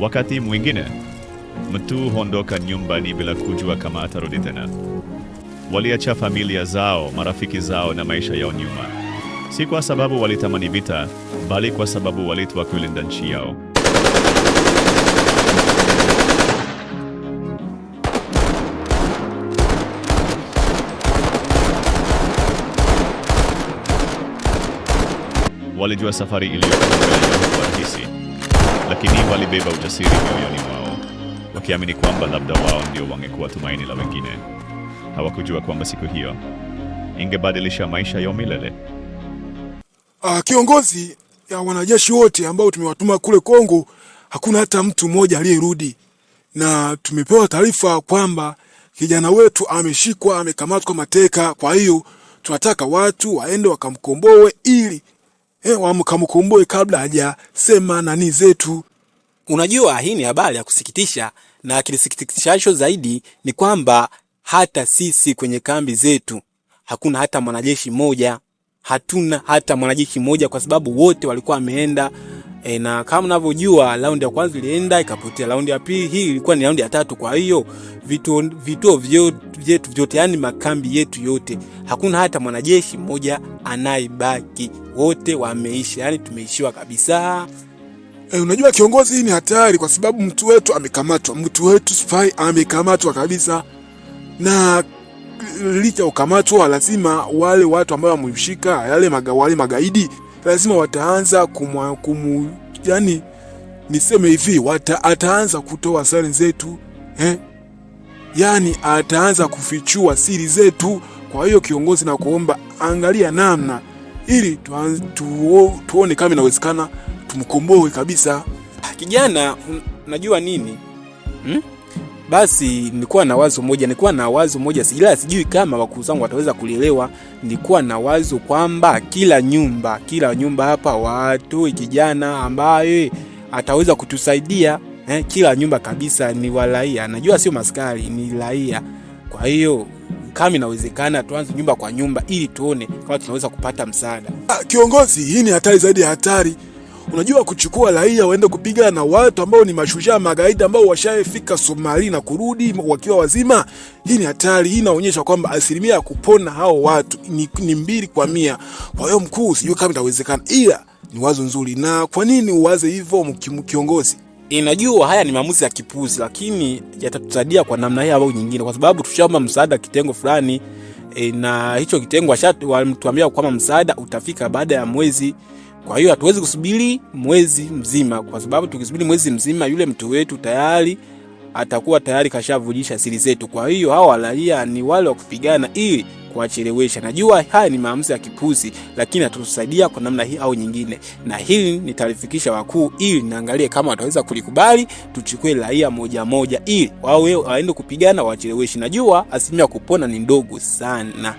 Wakati mwingine mtu hondoka nyumbani bila kujua kama atarudi tena. Waliacha familia zao, marafiki zao na maisha yao nyuma, si kwa sababu walitamani vita, bali kwa sababu walitwa kulinda nchi yao. Walijua safari iliyokuwa rahisi, lakini walibeba ujasiri mioyoni mwao, wakiamini kwamba labda wao ndio wangekuwa tumaini la wengine. Hawakujua kwamba siku hiyo ingebadilisha maisha yao milele. Kiongozi, ya wanajeshi wote ambao tumewatuma kule Kongo, hakuna hata mtu mmoja aliyerudi, na tumepewa taarifa kwamba kijana wetu ameshikwa, amekamatwa mateka. Kwa hiyo tunataka watu waende wakamkomboe ili wakamkomboe kabla hajasema nani zetu. Unajua, hii ni habari ya kusikitisha, na kilisikitishacho zaidi ni kwamba hata sisi kwenye kambi zetu hakuna hata mwanajeshi mmoja. Hatuna hata mwanajeshi mmoja kwa sababu wote walikuwa wameenda. Na kama unavyojua, raundi ya kwanza ilienda ikapotea, raundi ya pili, hii ilikuwa ni raundi ya tatu. Kwa hiyo vituo vyetu vyote, yani makambi yetu yote, hakuna hata mwanajeshi mmoja anayebaki, wote wameisha, yani tumeishiwa kabisa. Unajua kiongozi, hii ni hatari kwa sababu mtu wetu amekamatwa, mtu wetu spy amekamatwa kabisa, na licha ukamatwa, lazima wale watu ambao wamemshika, wale magaidi, lazima wataanza yani niseme hivi, ataanza kutoa siri zetu, yani ataanza kufichua siri zetu. Kwa hiyo kiongozi, na kuomba angalia namna ili tuone kama inawezekana tumkomboe kabisa kijana. Unajua nini? Basi nilikuwa na wazo moja, ila sijui kama wakuu zangu wataweza kulielewa. Nilikuwa na wazo kwamba kila nyumba hapa watu kijana ambaye ataweza kutusaidia. Kila nyumba kabisa ni walaia, najua sio maskari, ni raia. Kwa hiyo kama inawezekana tuanze nyumba kwa nyumba ili tuone kama tunaweza kupata msaada. Kiongozi, hii ni hatari zaidi ya hatari. Unajua, kuchukua raia waende kupigana na watu ambao ni mashujaa magaidi ambao washafika Somalia na kurudi wakiwa wazima, hii ni hatari. Hii inaonyesha kwamba asilimia ya kupona hao watu ni 2 kwa 100. Kwa hiyo mkuu, sijui kama itawezekana, ila ni wazo nzuri. Na kwa nini uwaze hivyo kiongozi? Inajua haya ni maamuzi ya kipuzi, lakini yatatusaidia kwa namna hii au nyingine, kwa sababu tushaomba msaada kitengo fulani, na hicho kitengo walituambia kwamba msaada utafika baada ya mwezi. Kwa hiyo hatuwezi kusubiri mwezi mzima, kwa sababu tukisubiri mwezi mzima yule mtu wetu tayari atakuwa kashavujisha siri zetu. Kwa hiyo hao raia ni wale wa kupigana ili kuwachelewesha. Najua haya ni maamuzi ya kipuzi, lakini atatusaidia kwa namna hii au nyingine, na hili nitalifikisha wakuu ili naangalie kama wataweza kulikubali. Tuchukue raia moja ili waende kupigana wacheleweshe. Najua asilimia kupona ni ndogo sana.